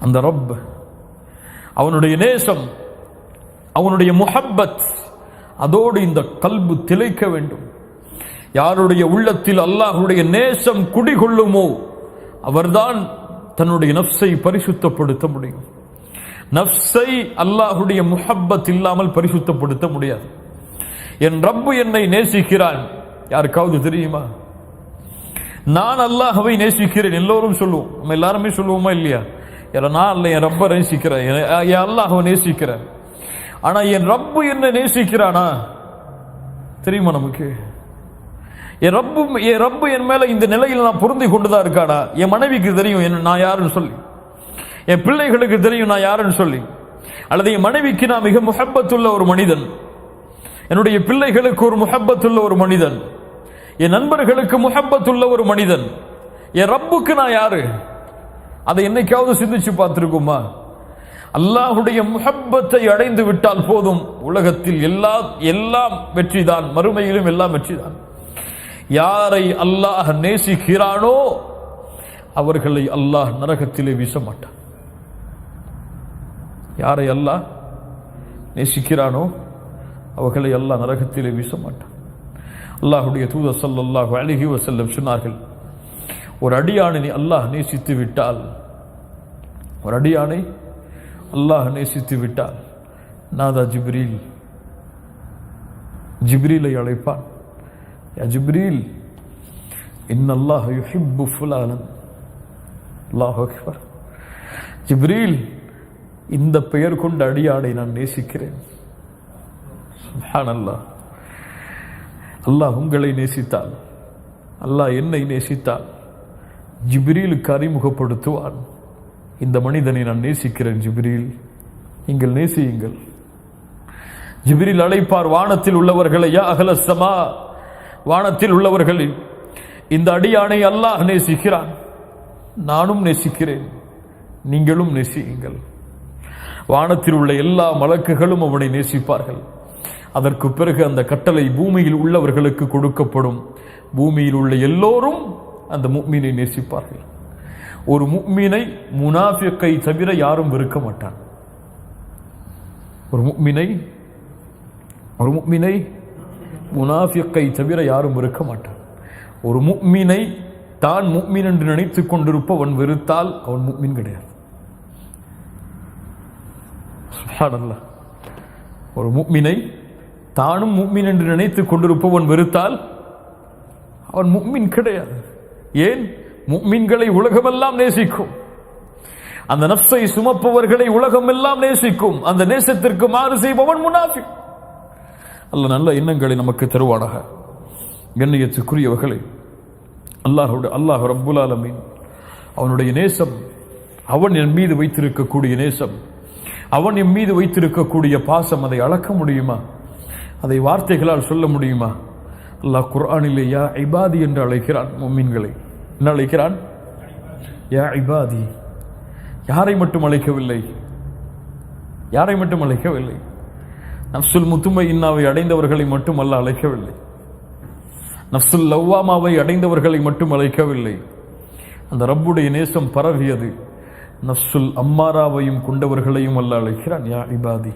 அந்த ரப், அவனுடைய நேசம், அவனுடைய முஹப்பத், அதோடு இந்த கல்பு திளைக்க வேண்டும். யாருடைய உள்ளத்தில் அல்லாஹ்வுடைய நேசம் குடிகொள்ளுமோ அவர்தான் தன்னுடைய நஃப்ஸை பரிசுத்தப்படுத்த முடியும். நஃப்ஸை அல்லாஹ்வுடைய முஹப்பத் இல்லாமல் பரிசுத்தப்படுத்த முடியாது. என் ரப்பு என்னை நேசிக்கிறான், யாருக்காவது தெரியுமா? நான் அல்லாஹ்வை நேசிக்கிறேன் எல்லோரும் சொல்லுவோம், நம்ம எல்லாருமே சொல்லுவோமா இல்லையா? நான் அல்ல, என் ரப்பை நேசிக்கிறேன், என் அல்லாஹ்வை நேசிக்கிறேன். ஆனா என் ரப்பு என்ன நேசிக்கிறானா தெரியுமா நமக்கு? என் ரப்பு என் மேல இந்த நிலையில் நான் பொருந்தி கொண்டுதான் இருக்கானா? என் மனைவிக்கு தெரியும் நான் யாருன்னு சொல்லி, என் பிள்ளைகளுக்கு தெரியும் நான் யாருன்னு சொல்லி, அல்லது என் மனைவிக்கு நான் மிக முஹப்பத்துள்ள ஒரு மனிதன், என்னுடைய பிள்ளைகளுக்கு ஒரு முஹப்பத்துள்ள ஒரு மனிதன், என் நண்பர்களுக்கு முஹப்பத்துள்ள ஒரு மனிதன், என் ரப்புக்கு நான் யாரு? அதை என்னைக்காவது சிந்திச்சு பார்த்திருக்குமா? அல்லாஹ்வுடைய முஹப்பத்தை அடைந்து விட்டால் போதும், உலகத்தில் எல்லாம் வெற்றிதான், மறுமையிலும் எல்லாம் வெற்றிதான். யாரை அல்லாஹ் நேசிக்கிறானோ அவர்களை அல்லாஹ் நரகத்திலே வீச மாட்டான். யாரை அல்லாஹ் நேசிக்கிறானோ அவர்களை அல்லாஹ் நரகத்திலே வீச மாட்டான். அல்லாஹ்வுடைய தூதர் ஸல்லல்லாஹு அலைஹி வஸல்லம் சொன்னார்கள், ஒரு அடியானை அல்லாஹ் நேசித்து விட்டால், ஒரு அடியானை அல்லாஹ் நேசித்து விட்டால் நாதா ஜிப்ரீல், ஜிப்ரீலை அழைப்பான், யா ஜிப்ரீல் இன்னல்லாஹ யுஹிப்பு ஃபுலானன். அல்லாஹு அக்பர். ஜிப்ரீல், இந்த பெயர் கொண்ட அடியானை நான் நேசிக்கிறேன். சுப்ஹானல்லாஹ். அல்லாஹ் உங்களை நேசித்தால், அல்லாஹ் என்னை நேசித்தால் ஜிப்ரீலுக்கு அறிமுகப்படுத்துவான், இந்த மனிதனை நான் நேசிக்கிறேன் ஜிப்ரீல், நீங்கள் நேசியுங்கள். ஜிப்ரீல் அழைப்பார் வானத்தில் உள்ளவர்களை, யா அஹ்லஸ் ஸமா, வானத்தில் உள்ளவர்களே, இந்த அடியானை அல்லாஹ் நேசிக்கிறான், நானும் நேசிக்கிறேன், நீங்களும் நேசியுங்கள். வானத்தில் உள்ள எல்லா மலக்குகளும் அவனை நேசிப்பார்கள். அதற்கு பிறகு அந்த கட்டளை பூமியில் உள்ளவர்களுக்கு கொடுக்கப்படும். பூமியில் உள்ள எல்லோரும் அந்த முஃமினை நேசிப்பார்கள். ஒரு முஃமினை முனாஃபிக்கை தவிர யாரும் வெறுக்க மாட்டான். ஒரு முஃமினை முனாஃபிக்கை தவிர யாரும் வெறுக்க மாட்டான். ஒரு முஃமினை தான் முஃமின் என்று நினைத்துக் கொண்டிருப்பவன் வெறுத்தால் அவன் முஃமின் கிடையாது. சுப்ஹானல்லாஹ். ஒரு முஃமினை தானும் முஃமின் என்று நினைத்துக் கொண்டிருப்பவன் வெறுத்தால் அவன் முஃமின் கிடையாது. ஏன்? முஃமின்களை உலகமெல்லாம் நேசிக்கும். அந்த நஃப்ஸை சுமப்பவர்களை உலகமெல்லாம் நேசிக்கும். அந்த நேசத்திற்கு மாறு செய்பவன் முனாஃபிக். அல்லாஹ் நல்ல எண்ணங்களை நமக்கு தருவானாக. கண்ணியத்துக்குரியவர்களே, அல்லாஹ் ரப்புல் ஆலமீன் அவனுடைய நேசம், அவன் என் மீது வைத்திருக்கக்கூடிய நேசம், அவன் என் மீது வைத்திருக்கக்கூடிய பாசம், அதை அளக்க முடியுமா? அதை வார்த்தைகளால் சொல்ல முடியுமா? அல்லாஹ் குர்ஆனிலே யா இபாதி என்று அழைக்கிறான் முஃமின்களை. என்ன அழைக்கிறான்? யா இபாதி. யாரை மட்டும் அழைக்கவில்லை, யாரை மட்டும் அழைக்கவில்லை, நஃப்சுல் முத்துமையின்னாவை அடைந்தவர்களை மட்டும் அல்லாஹ் அழைக்கவில்லை, நஃப்சுல் லவ்வாமாவை அடைந்தவர்களை மட்டும் அழைக்கவில்லை. அந்த ரப்புடைய நேசம் பரவியது, நஃப்சுல் அம்மாராவையும் கொண்டவர்களையும் அல்லாஹ் அழைக்கிறான். யா இபாதி.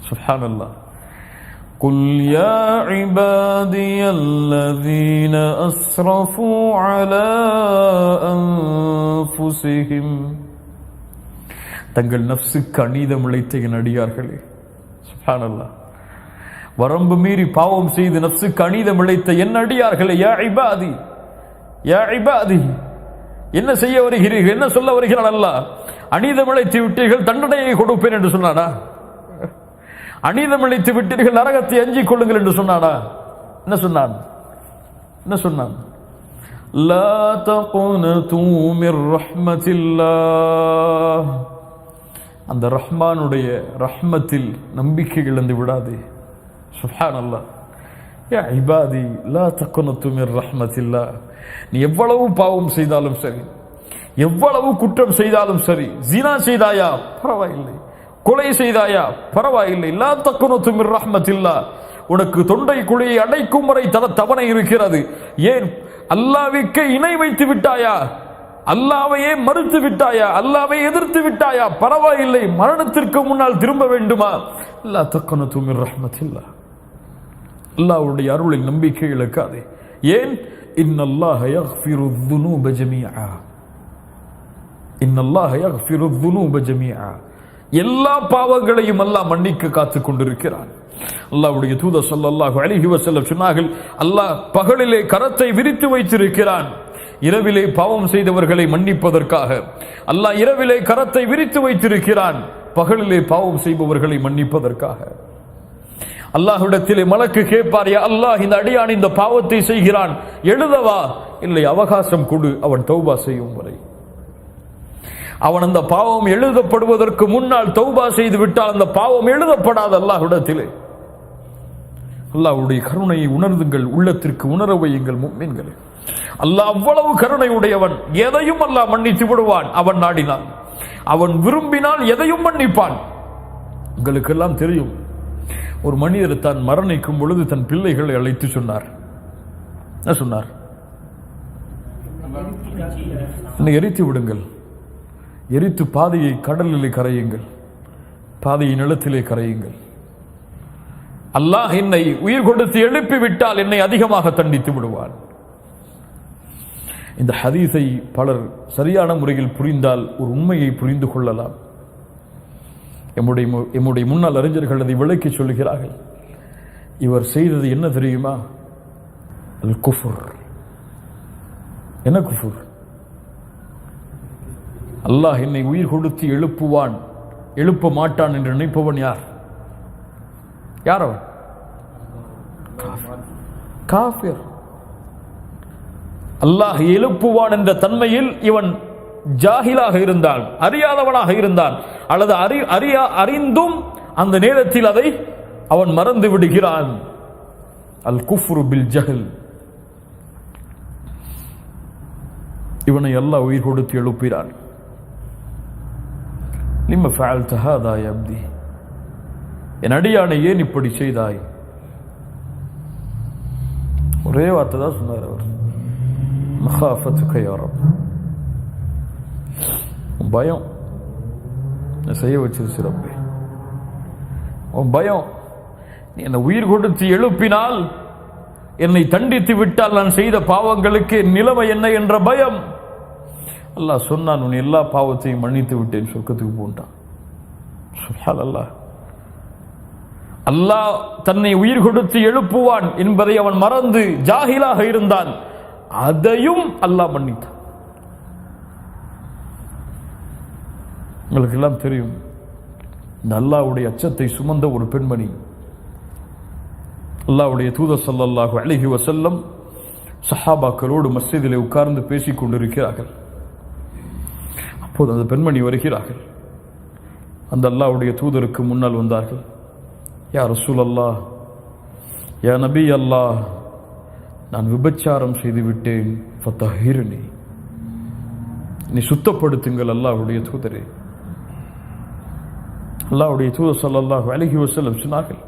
சுப்ஹானல்லாஹ். قل يا عبادي الذين أسرفوا على أنفسهم. தங்கள் நஃப்ஸுக்கு அநீதம் இழைத்த என் அடியார்களே. சுப்ஹானல்லாஹ். வரம்பு மீறி பாவம் செய்து நஃப்ஸுக்கு அநீதம் இழைத்த என் அடியார்களே. யா இபாதி, யா இபாதி. என்ன செய்ய வருகிறீர்கள்? என்ன சொல்ல வருகிறான் அல்லாஹ்? அநீதம் இழைத்து விட்டீர்கள், தண்டனையை கொடுப்பேன் என்று சொன்னானா? அநீதம் இழைத்து விட்டீர்கள், நரகத்தை அஞ்சிக் கொள்ளுங்கள் என்று சொன்னானா? என்ன சொன்னான்? என்ன சொன்னான்? லா தகுனது மிர் ரஹ்மத்தில்லாஹ். அந்த ரஹ்மானுடைய ரஹ்மத்தில் நம்பிக்கை இழந்து விடாதே. சுப்ஹானல்லாஹ். யா இபாதி லா தகுனது மிர் ரஹ்மத்தில்லாஹ். நீ எவ்வளவு பாவம் செய்தாலும் சரி, எவ்வளவு குற்றம் செய்தாலும் சரி, ஜினா செய்தாயா பரவாயில்லை, கொலை செய்தாயா பரவாயில்லை, லா தகுனது மிர் ரஹ்மத்தில்லாஹ். உனக்கு தொண்டை குழியை அடைக்கும் வரை தவணை இருக்கிறது. ஏன்? அல்லாஹ்வுக்கு இணை வைத்து விட்டாயா? அல்லாஹ்வையே மறுத்து விட்டாயா, அல்லாஹ்வை எதிர்த்து விட்டாயா, பரவாயில்லை, மரணத்திற்கு முன்னால் திரும்ப வேண்டுமா? லா தக்னது மின் ரஹ்மத்தில்லாஹ், அல்லாஹ்வுடைய அருளில் நம்பிக்கை இழக்காதே. ஏன்? இன்னல்லாஹ யக்ஃபிரு ذுனூப ஜமீஆ, இன்னல்லாஹ யக்ஃபிரு ذுனூப ஜமீஆ, எல்லா பாவங்களையும் அல்லாஹ் மன்னிக்க காத்துக் கொண்டிருக்கிறான். அல்லாஹ்வுடைய தூதர் ஸல்லல்லாஹு அலைஹி வஸல்லம் சொன்னார்கள், அல்லாஹ் பகலிலே கரத்தை விரித்து வைத்திருக்கிறான் இரவிலே பாவம் செய்தவர்களை மன்னிப்பதற்காக. அல்லாஹ் இரவிலே கரத்தை விரித்து வைத்திருக்கிறான் பகலிலே பாவம் செய்பவர்களை மன்னிப்பதற்காக. அல்லாஹ்விடத்திலே மலக்கு கேட்பார், யா அல்லாஹ், இந்த அடியான் இந்த பாவத்தை செய்கிறான், எழுதவா? இல்லை, அவகாசம் கொடு, அவன் தௌபா செய்யும் வரை. அவன் அந்த பாவம் எழுதப்படுவதற்கு முன்னால் தௌபா செய்து விட்டால் அந்த பாவம் எழுதப்படாது அல்லாஹ்விடத்திலே. அல்லாஹ்வுடைய கருணையை உணர்ந்துங்கள், உள்ளத்திற்கு உணர வையுங்கள் முஃமின்களே. அல்லாஹ் அவ்வளவு கருணை உடையவன், எதையும் அல்லாஹ் மன்னித்து விடுவான் அவன் நாடினால். அவன் விரும்பினால் எதையும் மன்னிப்பான். உங்களுக்கெல்லாம் தெரியும், ஒரு மனிதர் தான் மரணிக்கும் பொழுது தன் பிள்ளைகளை அழைத்து சொன்னார். என்ன சொன்னார்? என்னை எரித்து விடுங்கள், எரித்து பாதையை கடலிலே கரையுங்கள், பாதையை நிலத்திலே கரையுங்கள். அல்லாஹ் என்னை உயிர் கொடுத்து எழுப்பி விட்டால் என்னை அதிகமாக தண்டித்து விடுவான். இந்த ஹதீஸை பலர் சரியான முறையில் புரிந்தால் ஒரு உண்மையை புரிந்து கொள்ளலாம். எம்முடைய முன்னாள் அறிஞர்கள் அதை விளக்கி சொல்கிறார்கள். இவர் செய்தது என்ன தெரியுமா? அல் குஃபுர். என்ன குஃபுர்? அல்லாஹ் என்னை உயிர் கொடுத்து எழுப்புவான், எழுப்ப மாட்டான் என்று நினைப்பவன் யார்? யார் அவன்? காஃபிர். அல்லாஹ் எழுப்புவான் என்ற தன்மையில் இவன் ஜாஹிலாக இருந்தால், அறியாதவனாக இருந்தான், அல்லது அறிந்தும் அந்த நேரத்தில் அதை அவன் மறந்து விடுகிறான். அல் குஃப்ரு பில் ஜஹல். இவனை அல்லாஹ் உயிர் கொடுத்து எழுப்பினான். லிம்ம ஃபஅல்த ஹாதா யா அப்தி, என் அடியானை ஏன் இப்படி செய்தாய்? ஒரே வார்த்தை தான் சொன்னார் அவர், மகாஃபத்துக யா ரப். பயம் செய்ய வச்சது சிறப்பு. பயம், நீ என்னை உயிர் கொடுத்து எழுப்பினால், என்னை தண்டித்து விட்டால் நான் செய்த பாவங்களுக்கு நிலைமை என்ன என்ற பயம். அல்லாஹ் சொன்னான், உன் எல்லா பாவத்தையும் மன்னித்து விட்டேன், சொர்க்கத்துக்கு போன்றான். சுப்ஹானல்லாஹ். அல்லாஹ் தன்னை உயிர் கொடுத்து எழுப்புவான் என்பதை அவன் மறந்து ஜாஹிலாக இருந்தான், அதையும் அல்லாஹ் மன்னித்தான். உங்களுக்கு எல்லாம் தெரியும், இந்த அல்லாஹ்வுடைய அச்சத்தை சுமந்த ஒரு பெண்மணி, அல்லாஹ்வுடைய தூதர் ஸல்லல்லாஹு அலைஹி வஸல்லம் சஹாபாக்களோடு மஸ்ஜிதிலே உட்கார்ந்து பேசிக் கொண்டிருக்கிறார்கள். அப்போது அந்த பெண்மணி வருகிறார்கள். அந்த அல்லாஹ்வுடைய தூதருக்கு முன்னால் வந்தார்கள். யா ரசூலல்லாஹ், யா நபி அல்லாஹ், நான் விபச்சாரம் செய்து விட்டேன், ஃபதஹிர்னி, நீ சுத்தப்படுத்துங்கள் அல்லாஹ்வுடைய தூதரே. அல்லாஹ்வுடைய தூதர் ஸல்லல்லாஹு அலைஹி வஸல்லம் சொன்னார்கள்,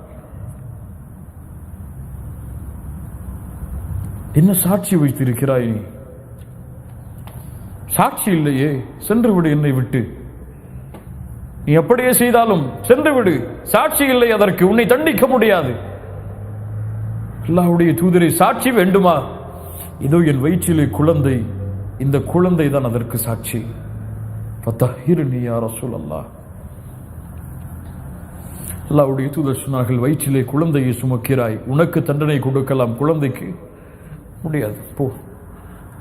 என்ன சாட்சி வைத்திருக்கிறாய் நீ? சாட்சி இல்லையே, சென்று விடு என்னை விட்டு. நீ எப்படியே செய்தாலும் சென்று விடு, சாட்சி இல்லை அதற்கு, உன்னை தண்டிக்க முடியாது. அல்லாஹ்வுடைய தூதரை, சாட்சி வேண்டுமா? இதோ என் வயிற்றிலே குழந்தை, இந்த குழந்தை தான் அதற்கு சாட்சி. ஃபதஹிர்னி யா ரசூலல்லாஹ். அல்லாஹ்வுடைய தூதர் சொன்னார்கள், வயிற்றிலே குழந்தையை சுமக்கிறாய், உனக்கு தண்டனை கொடுக்கலாம், குழந்தைக்கு முடியாது, போ.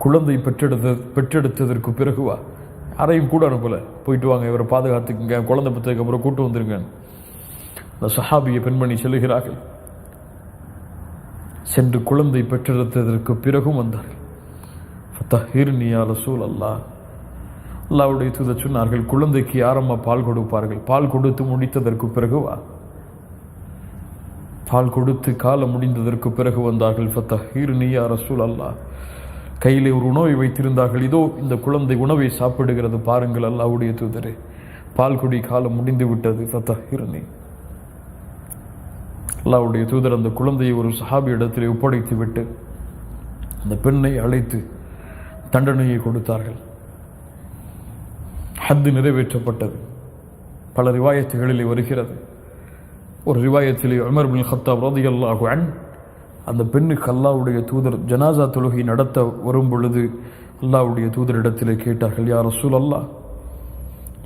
குழந்தை பெற்றெடுத்ததற்கு பிறகு வா. யாரையும் கூட அனுப்பல, போயிட்டு வாங்க, இவரை பாதுகாத்துக்குங்க, குழந்தை பெற்றதுக்கு அப்புறம் கூட்டு வந்துருங்க. அந்த சஹாபிய பெண்மணி சொல்லுகிறார்கள், சென்று குழந்தை பெற்றெடுத்ததற்கு பிறகும் வந்தார்கள். ஃபதஹிர்னி யா ரசூலல்லாஹ். அல்லாஹ்வுடைய தூதர் சொன்னார்கள், குழந்தைக்கு யாரம்மா பால் கொடுப்பார்கள்? பால் கொடுத்து முடித்ததற்கு பிறகு வா. பால் கொடுத்து காலம் முடிந்ததற்கு பிறகு வந்தார்கள். ஃபதஹிர்னி யா ரசூலல்லாஹ். கையிலே ஒரு உணவை வைத்திருந்தார்கள். இதோ இந்த குழந்தை உணவை சாப்பிடுகிறது, பாருங்கள் அல்லாஹ்வுடைய தூதரே, பால் குடி காலம் முடிந்து விட்டது, ஃபதஹிர்னி. அல்லாஹ்வுடைய தூதர் அந்த குழந்தையை ஒரு சஹாபி இடத்திலே ஒப்படைத்து விட்டு அந்த பெண்ணை அழைத்து தண்டனையை கொடுத்தார்கள். ஹத்து நிறைவேற்றப்பட்டது. பல ரிவாயத்துகளிலே வருகிறது. ஒரு ரிவாயத்திலே உமர் பின் கத்தாப் ரலியல்லாஹு அன்ஹு அந்த பெண்ணுக்கு அல்லாஹ்வுடைய தூதர் ஜனாசா தொழுகை நடத்த வரும் பொழுது அல்லாஹ்வுடைய தூதரிடத்திலே கேட்டார்கள், யா ரசூலல்லாஹ்,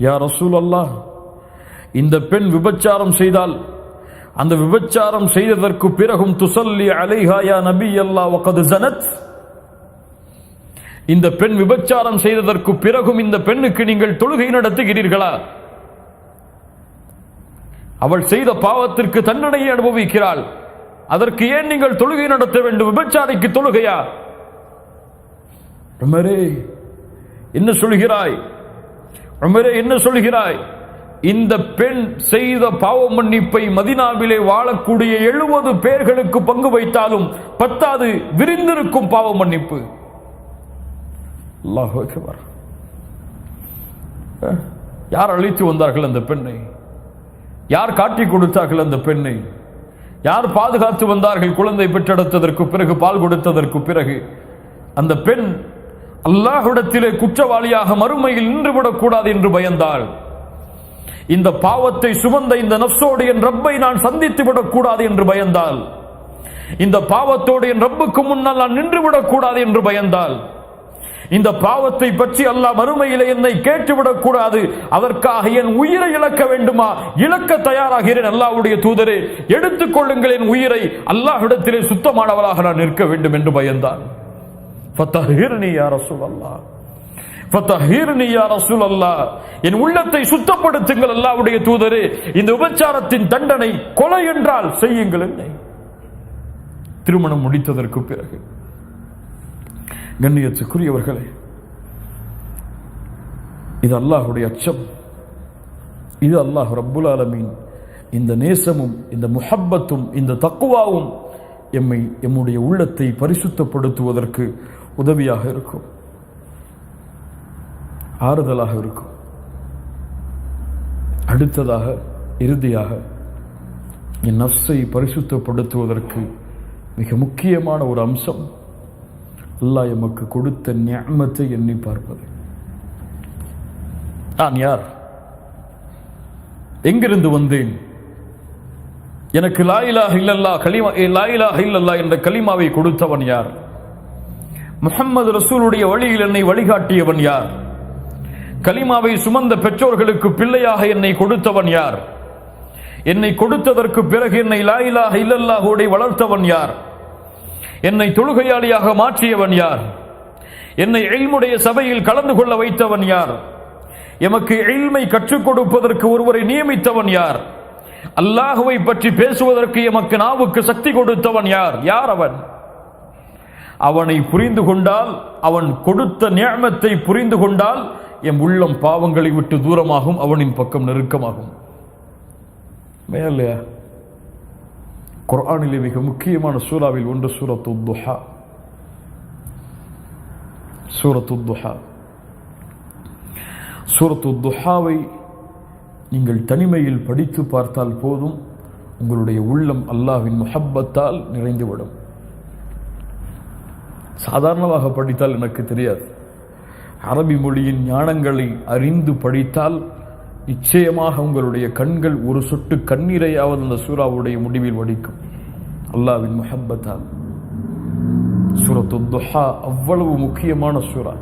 யா ரசூலல்லாஹ், இந்த பெண் விபச்சாரம் செய்தால் அந்த விபச்சாரம் செய்ததற்கு பிறகும் துஸல்லி அலைஹா யா நபி அல்லாஹ் வகத் ஸனத், இந்த பெண் விபச்சாரம் செய்ததற்கு பிறகும் இந்த பெண்ணுக்கு நீங்கள் தொழுகை நடத்துகிறீர்களா? அவள் செய்த பாவத்திற்கு தண்டனையை அனுபவிக்கிறாள், அதற்கு ஏன் நீங்கள் தொழுகை நடத்த வேண்டும்? விபச்சாரிக்கு தொழுகையா? உமரே என்ன சொல்கிறாய்? உமரே என்ன சொல்கிறாய்? இந்த பெண் செய்த பாவ மன்னிப்பை மதீனாவிலே வாழக்கூடிய 70 பேர்களுக்கு பங்கு வைத்தாலும் பத்தாது விரிந்திருக்கும் பாவ மன்னிப்பு. அல்லாஹ் அக்பர். யார் அழைத்து வந்தார்கள் அந்த பெண்ணை? யார் காட்டி கொடுத்தார்கள் அந்த பெண்ணை? யார் பாதுகாத்து வந்தார்கள்? குழந்தை பெற்றெடுத்ததற்கு பிறகு, பால் கொடுத்ததற்கு பிறகு அந்த பெண் அல்லாஹ்விடத்திலே குற்றவாளியாக மறுமையில் நின்றுவிடக் கூடாது என்று பயந்தாள். இந்த பாவத்தை சுமந்த இந்த நஃப்ஸோடு என் ரப்பை நான் சந்தித்து விடக்கூடாது என்று பயந்தாள். இந்த பாவத்தோடு என் ரப்புக்கு முன்னால் நான் நின்றுவிடக் கூடாது என்று பயந்தாள். இந்த பாவத்தை பற்றி அல்லாஹ் மறுமையிலே என்னை கேட்டுவிடக் கூடாது, அதற்காக என் உயிரை இழக்க வேண்டுமா? இழக்க தயாராகிறேன். அல்லாஹ்வுடைய தூதரே, எடுத்துக்கொள்ளுங்கள் என் உயிரை, அல்லாஹ்விடத்திலே சுத்தமானவளாக நான் நிற்க வேண்டும் என்று பயந்தான். ஃபதஹிர்னி யா ரசூலல்லாஹ், ஃபதஹிர்னி யா ரசூலல்லாஹ், என் உள்ளத்தை சுத்தப்படுத்துங்கள் அல்லாஹ்வுடைய தூதரே. இந்த விபச்சாரத்தின் தண்டனை கொலை என்றால் செய்யுங்கள் என்னை. திருமணம் முடித்ததற்கு பிறகு கண்ணியத்துக்குரியவர்களே, இது அல்லாஹ்வுடைய அச்சம், இது அல்லாஹ் ரப்புல் ஆலமீன் இந்த நேசமும் இந்த முஹப்பத்தும் இந்த தக்வாவும் எம்முடைய உள்ளத்தை பரிசுத்தப்படுத்துவதற்கு உதவியாக இருக்கும், ஆறுதலாக இருக்கும். அடுத்ததாக இறுதியாக என் நஃப்ஸை பரிசுத்தப்படுத்துவதற்கு மிக முக்கியமான ஒரு அம்சம் அல்லாஹ் எமக்கு கொடுத்த நிஅமத்தை எண்ணி பார்ப்பது. நான் யார்? எங்கிருந்து வந்தேன்? எனக்கு லா இலாஹ இல்லல்லாஹ் கலிமா, லா இலாஹ இல்லல்லாஹ் என்ற கலிமாவை கொடுத்தவன் யார்? முஹம்மது ரசூலுடைய வழியில் என்னை வழிகாட்டியவன் யார்? கலிமாவை சுமந்த பெற்றோர்களுக்கு பிள்ளையாக என்னை கொடுத்தவன் யார்? என்னை கொடுத்ததற்கு பிறகு என்னை லா இலாஹ இல்லல்லாஹோடு வளர்த்தவன் யார்? என்னை தொழுகையாளியாக மாற்றியவன் யார்? என்னை இல்முடைய சபையில் கலந்து கொள்ள வைத்தவன் யார்? எமக்கு இல்மை கற்றுக் கொடுப்பதற்கு ஒருவரை நியமித்தவன் யார்? அல்லாஹுவை பற்றி பேசுவதற்கு எமக்கு நாவுக்கு சக்தி கொடுத்தவன் யார்? யார் அவன்? அவனை புரிந்து கொண்டால், அவன் கொடுத்த நிஅமத்தை புரிந்து கொண்டால் எம் உள்ளம் பாவங்களை விட்டு தூரமாகும், அவனின் பக்கம் நெருக்கமாகும். மேலே குர்ஆனிலே மிக முக்கியமான சூராவில் ஒன்று சூரத்துத் துஹா. சூரத்துத் துஹா, சூரத்துத் துஹாவை நீங்கள் தனிமையில் படித்து பார்த்தால் போதும், உங்களுடைய உள்ளம் அல்லாஹ்வின் முஹப்பத்தால் நிறைந்துவிடும். சாதாரணமாக படித்தால் எனக்கு தெரியாது, அரபி மொழியின் ஞானங்களை அறிந்து படித்தால் நிச்சயமாக உங்களுடைய கண்கள் ஒரு சொட்டு கண்ணீரையாவது அந்த சூராவுடைய முடிவில் வடிக்கும், அல்லாஹ்வின் முஹப்பத்தால். சூரத்துத் துஹா அவ்வளவு முக்கியமான சூரா.